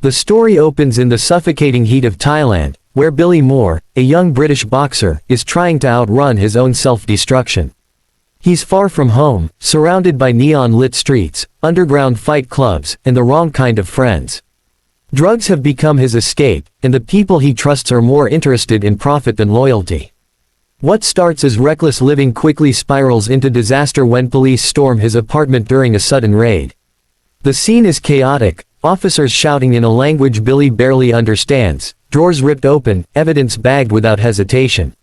The story opens in the suffocating heat of Thailand, where Billy Moore, a young British boxer, is trying to outrun his own self-destruction. He's far from home, surrounded by neon-lit streets, underground fight clubs, and the wrong kind of friends. Drugs have become his escape, and the people he trusts are more interested in profit than loyalty. What starts as reckless living quickly spirals into disaster when police storm his apartment during a sudden raid. The scene is chaotic, officers shouting in a language Billy barely understands, drawers ripped open, evidence bagged without hesitation.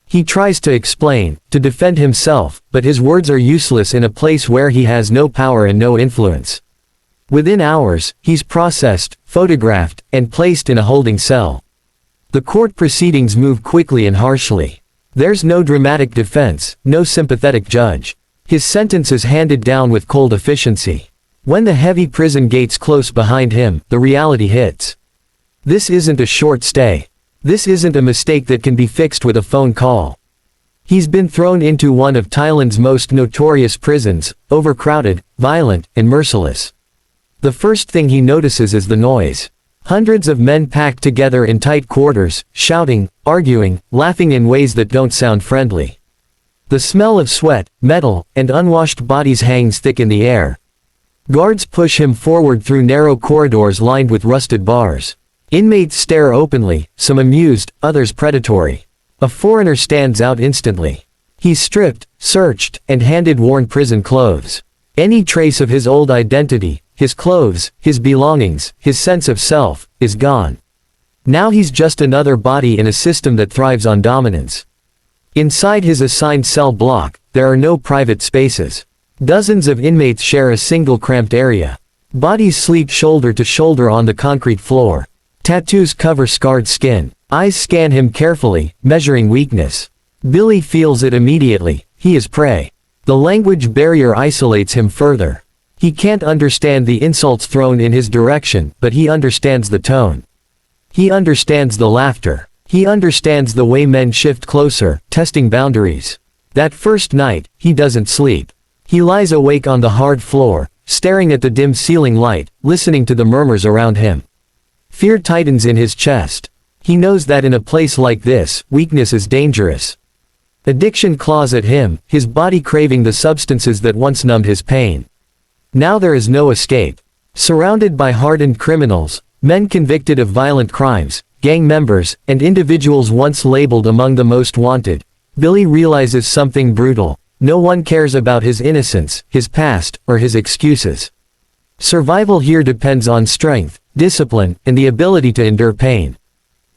He tries to explain, to defend himself, but his words are useless in a place where he has no power and no influence. Within hours, he's processed, photographed, and placed in a holding cell. The court proceedings move quickly and harshly. There's no dramatic defense, no sympathetic judge. His sentence is handed down with cold efficiency. When the heavy prison gates close behind him, the reality hits. This isn't a short stay. This isn't a mistake that can be fixed with a phone call. He's been thrown into one of Thailand's most notorious prisons, overcrowded, violent, and merciless. The first thing he notices is the noise. Hundreds of men packed together in tight quarters, shouting, arguing, laughing in ways that don't sound friendly. The smell of sweat, metal, and unwashed bodies hangs thick in the air. Guards push him forward through narrow corridors lined with rusted bars. Inmates stare openly, some amused, others predatory. A foreigner stands out instantly. He's stripped, searched, and handed worn prison clothes. Any trace of his old identity, his clothes, his belongings, his sense of self, is gone. Now he's just another body in a system that thrives on dominance. Inside his assigned cell block, there are no private spaces. Dozens of inmates share a single cramped area. Bodies sleep shoulder to shoulder on the concrete floor. Tattoos cover scarred skin. Eyes scan him carefully, measuring weakness. Billy feels it immediately. He is prey. The language barrier isolates him further. He can't understand the insults thrown in his direction, but he understands the tone. He understands the laughter. He understands the way men shift closer, testing boundaries. That first night, he doesn't sleep. He lies awake on the hard floor, staring at the dim ceiling light, listening to the murmurs around him. Fear tightens in his chest. He knows that in a place like this, weakness is dangerous. Addiction claws at him, his body craving the substances that once numbed his pain. Now there is no escape. Surrounded by hardened criminals, men convicted of violent crimes, gang members, and individuals once labeled among the most wanted, Billy realizes something brutal. No one cares about his innocence, his past, or his excuses. Survival here depends on strength, discipline, and the ability to endure pain.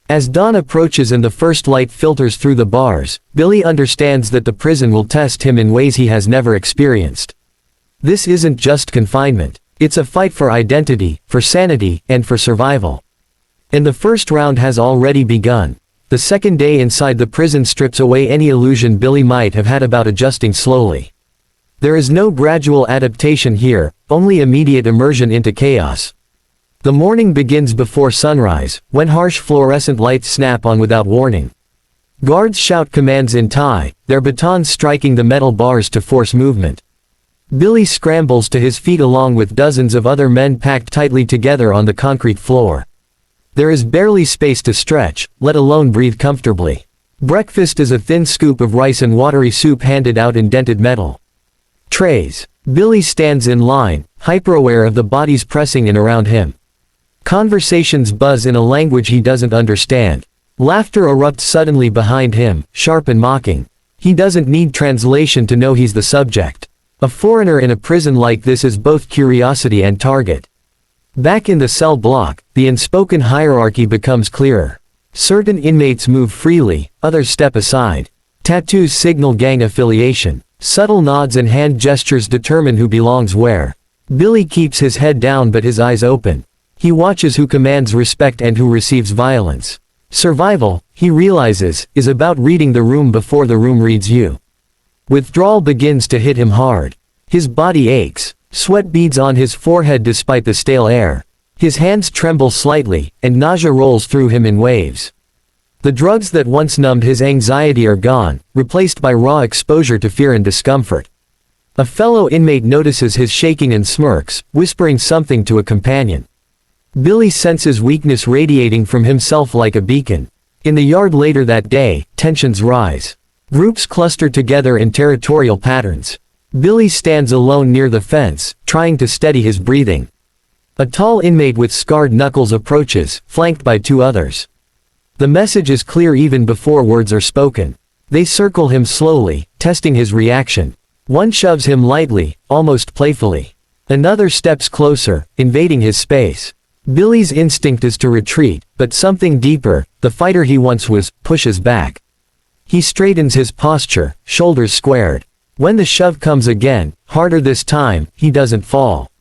As dawn approaches and the first light filters through the bars, Billy understands that the prison will test him in ways he has never experienced. This isn't just confinement. It's a fight for identity, for sanity, and for survival. And the first round has already begun. The second day inside the prison strips away any illusion Billy might have had about adjusting slowly. There is no gradual adaptation here, only immediate immersion into chaos. The morning begins before sunrise, when harsh fluorescent lights snap on without warning. Guards shout commands in Thai, their batons striking the metal bars to force movement. Billy scrambles to his feet along with dozens of other men packed tightly together on the concrete floor. There is barely space to stretch, let alone breathe comfortably. Breakfast is a thin scoop of rice and watery soup handed out in dented metal trays. Billy stands in line, hyper-aware of the bodies pressing in around him. Conversations buzz in a language he doesn't understand. Laughter erupts suddenly behind him, sharp and mocking. He doesn't need translation to know he's the subject. A foreigner in a prison like this is both curiosity and target. Back in the cell block, the unspoken hierarchy becomes clearer. Certain inmates move freely, others step aside. Tattoos signal gang affiliation. Subtle nods and hand gestures determine who belongs where. Billy keeps his head down but his eyes open. He watches who commands respect and who receives violence. Survival, he realizes, is about reading the room before the room reads you. Withdrawal begins to hit him hard. His body aches. Sweat beads on his forehead despite the stale air. His hands tremble slightly, and nausea rolls through him in waves. The drugs that once numbed his anxiety are gone, replaced by raw exposure to fear and discomfort. A fellow inmate notices his shaking and smirks, whispering something to a companion. Billy senses weakness radiating from himself like a beacon. In the yard later that day, tensions rise. Groups cluster together in territorial patterns. Billy stands alone near the fence, trying to steady his breathing. A tall inmate with scarred knuckles approaches, flanked by two others. The message is clear even before words are spoken. They circle him slowly, testing his reaction. One shoves him lightly, almost playfully. Another steps closer, invading his space. Billy's instinct is to retreat, but something deeper, the fighter he once was, pushes back. He straightens his posture, shoulders squared. When the shove comes again, harder this time, he doesn't fall.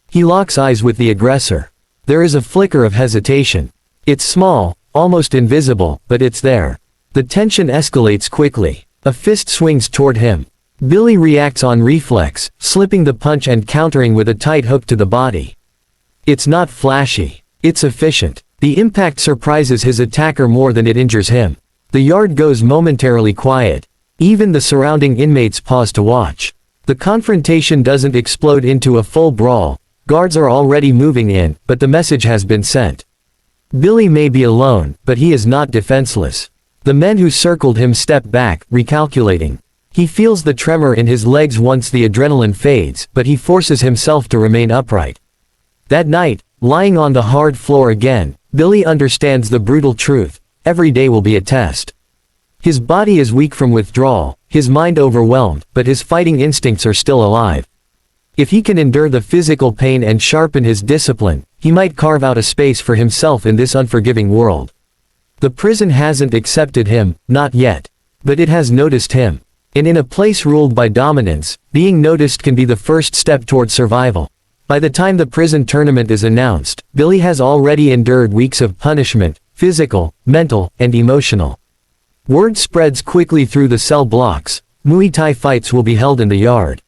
He locks eyes with the aggressor. There is a flicker of hesitation. It's small, almost invisible, but it's there. The tension escalates quickly. A fist swings toward him. Billy reacts on reflex, slipping the punch and countering with a tight hook to the body. It's not flashy. It's efficient. The impact surprises his attacker more than it injures him. The yard goes momentarily quiet. Even the surrounding inmates pause to watch. The confrontation doesn't explode into a full brawl. Guards are already moving in, but the message has been sent. Billy may be alone, but he is not defenseless. The men who circled him step back, recalculating. He feels the tremor in his legs once the adrenaline fades, but he forces himself to remain upright. That night, lying on the hard floor again, Billy understands the brutal truth. Every day will be a test. His body is weak from withdrawal, his mind overwhelmed, but his fighting instincts are still alive. If he can endure the physical pain and sharpen his discipline, he might carve out a space for himself in this unforgiving world. The prison hasn't accepted him, not yet. But it has noticed him. And in a place ruled by dominance, being noticed can be the first step toward survival. By the time the prison tournament is announced, Billy has already endured weeks of punishment, physical, mental, and emotional. Word spreads quickly through the cell blocks. Muay Thai fights will be held in the yard.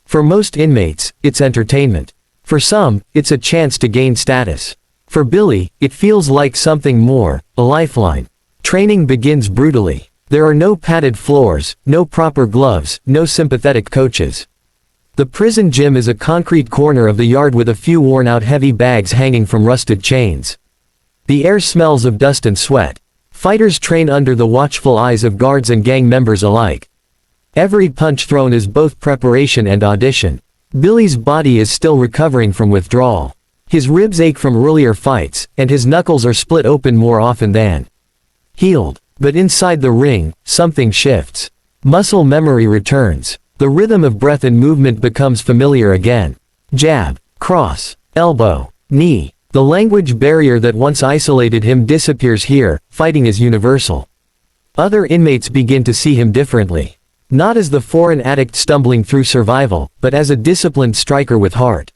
For most inmates, it's entertainment. For some, it's a chance to gain status. For Billy, it feels like something more, a lifeline. Training begins brutally. There are no padded floors, no proper gloves, no sympathetic coaches. The prison gym is a concrete corner of the yard with a few worn-out heavy bags hanging from rusted chains. The air smells of dust and sweat. Fighters train under the watchful eyes of guards and gang members alike. Every punch thrown is both preparation and audition. Billy's body is still recovering from withdrawal. His ribs ache from earlier fights, and his knuckles are split open more often than healed. But inside the ring, something shifts. Muscle memory returns. The rhythm of breath and movement becomes familiar again. Jab, cross, elbow, knee. The language barrier that once isolated him disappears here. Fighting is universal. Other inmates begin to see him differently. Not as the foreign addict stumbling through survival, but as a disciplined striker with heart.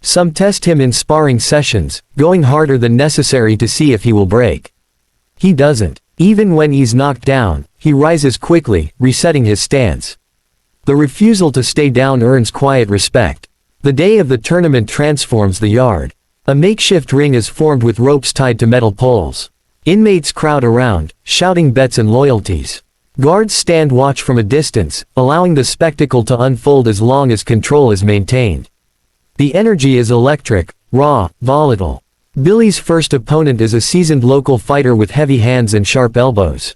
Some test him in sparring sessions, going harder than necessary to see if he will break. He doesn't. Even when he's knocked down, he rises quickly, resetting his stance. The refusal to stay down earns quiet respect. The day of the tournament transforms the yard. A makeshift ring is formed with ropes tied to metal poles. Inmates crowd around, shouting bets and loyalties. Guards stand watch from a distance, allowing the spectacle to unfold as long as control is maintained. The energy is electric, raw, volatile. Billy's first opponent is a seasoned local fighter with heavy hands and sharp elbows.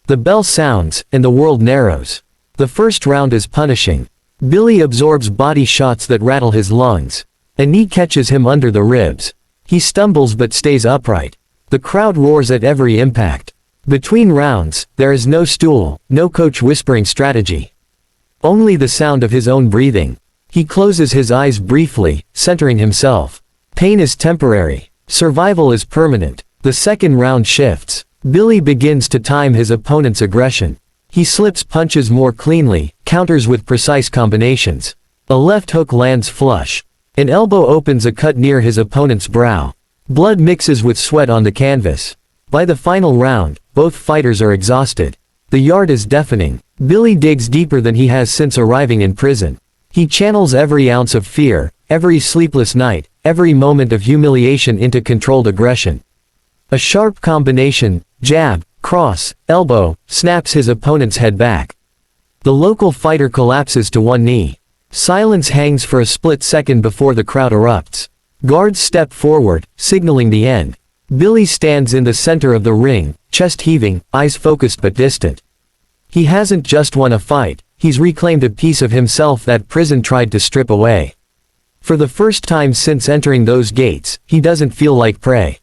The bell sounds, and the world narrows. The first round is punishing. Billy absorbs body shots that rattle his lungs. A knee catches him under the ribs. He stumbles but stays upright. The crowd roars at every impact. Between rounds, there is no stool, no coach whispering strategy. Only the sound of his own breathing. He closes his eyes briefly, centering himself. Pain is temporary. Survival is permanent. The second round shifts. Billy begins to time his opponent's aggression. He slips punches more cleanly, counters with precise combinations. A left hook lands flush. An elbow opens a cut near his opponent's brow. Blood mixes with sweat on the canvas. By the final round, both fighters are exhausted. The yard is deafening. Billy digs deeper than he has since arriving in prison. He channels every ounce of fear, every sleepless night, every moment of humiliation into controlled aggression. A sharp combination, jab, cross, elbow, snaps his opponent's head back. The local fighter collapses to one knee. Silence hangs for a split second before the crowd erupts. Guards step forward, signaling the end. Billy stands in the center of the ring, chest heaving, eyes focused but distant. He hasn't just won a fight, he's reclaimed a piece of himself that prison tried to strip away. For the first time since entering those gates, he doesn't feel like prey.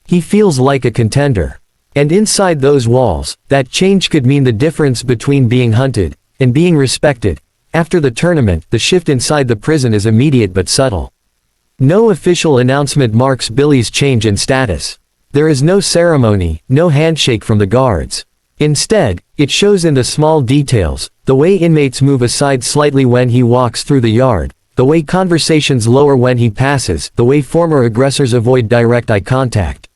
He feels like a contender. And inside those walls, that change could mean the difference between being hunted and being respected. After the tournament, the shift inside the prison is immediate but subtle. No official announcement marks Billy's change in status. There is no ceremony, no handshake from the guards. Instead, it shows in the small details, the way inmates move aside slightly when he walks through the yard, the way conversations lower when he passes, the way former aggressors avoid direct eye contact.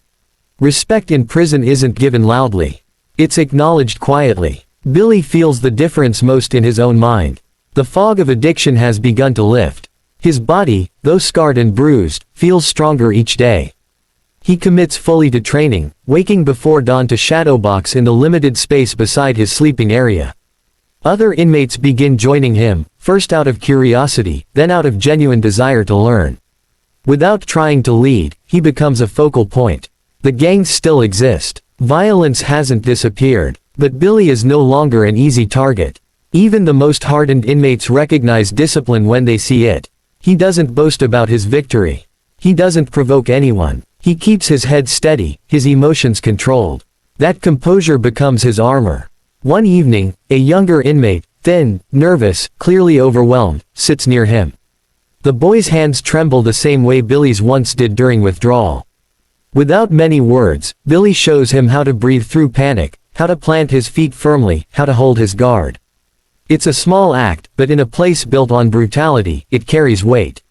Respect in prison isn't given loudly. It's acknowledged quietly. Billy feels the difference most in his own mind. The fog of addiction has begun to lift. His body, though scarred and bruised, feels stronger each day. He commits fully to training, waking before dawn to shadowbox in the limited space beside his sleeping area. Other inmates begin joining him, first out of curiosity, then out of genuine desire to learn. Without trying to lead, he becomes a focal point. The gangs still exist. Violence hasn't disappeared, but Billy is no longer an easy target. Even the most hardened inmates recognize discipline when they see it. He doesn't boast about his victory. He doesn't provoke anyone. He keeps his head steady, his emotions controlled. That composure becomes his armor. One evening, a younger inmate, thin, nervous, clearly overwhelmed, sits near him. The boy's hands tremble the same way Billy's once did during withdrawal. Without many words, Billy shows him how to breathe through panic, how to plant his feet firmly, how to hold his guard. It's a small act, but in a place built on brutality, it carries weight.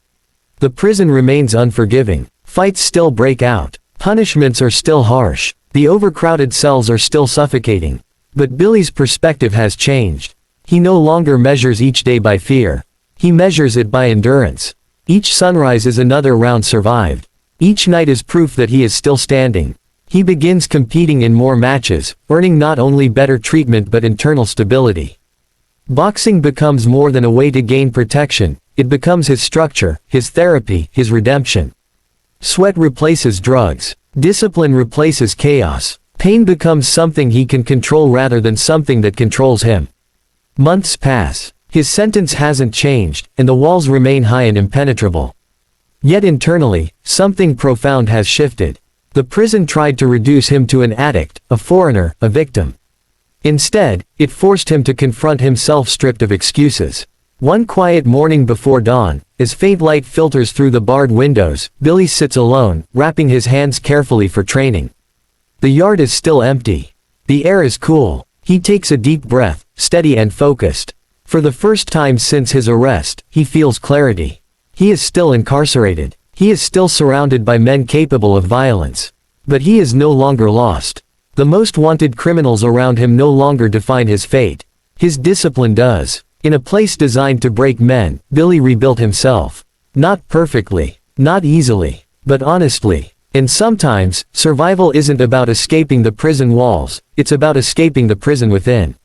The prison remains unforgiving. Fights still break out. Punishments are still harsh. The overcrowded cells are still suffocating. But Billy's perspective has changed. He no longer measures each day by fear. He measures it by endurance. Each sunrise is another round survived. Each night is proof that he is still standing. He begins competing in more matches, earning not only better treatment but internal stability. Boxing becomes more than a way to gain protection, it becomes his structure, his therapy, his redemption. Sweat replaces drugs. Discipline replaces chaos. Pain becomes something he can control rather than something that controls him. Months pass. His sentence hasn't changed, and the walls remain high and impenetrable. Yet internally, something profound has shifted. The prison tried to reduce him to an addict, a foreigner, a victim. Instead, it forced him to confront himself stripped of excuses. One quiet morning before dawn, as faint light filters through the barred windows, Billy sits alone, wrapping his hands carefully for training. The yard is still empty. The air is cool. He takes a deep breath, steady and focused. For the first time since his arrest, he feels clarity. He is still incarcerated. He is still surrounded by men capable of violence. But he is no longer lost. The most wanted criminals around him no longer define his fate. His discipline does. In a place designed to break men, Billy rebuilt himself. Not perfectly, not easily, but honestly. And sometimes, survival isn't about escaping the prison walls, it's about escaping the prison within.